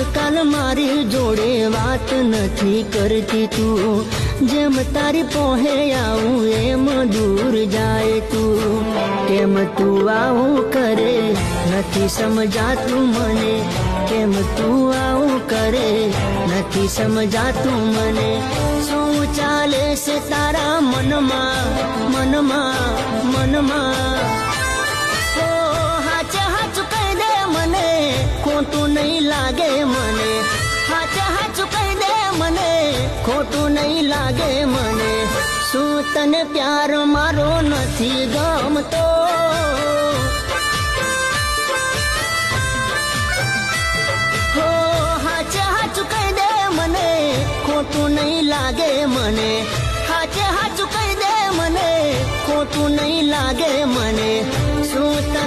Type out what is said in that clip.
આજકાલ મારી જોડે વાત નથી કરતી તું જેમ તારી પોહે આવું એમ દૂર જાય તું કેમ તું આવું કરે નથી સમજાતું મને કેમ તું આવું કરે નથી સમજાતું મને શું ચાલે છે તારા મનમાં મનમાં મનમાં ઓ હાચે હાચું કહી દે મને ખોટું નહીં લાગે મને હાચે હાચું કહી દે મને ખોટું નહીં લાગે મને શું તને પ્યાર મારો નથી ગમતો હો હાચે હાચું કહી દે મને ખોટું નહીં લાગે મને હાચે હાચું કહી દે મને ખોટું નહીં લાગે મને શું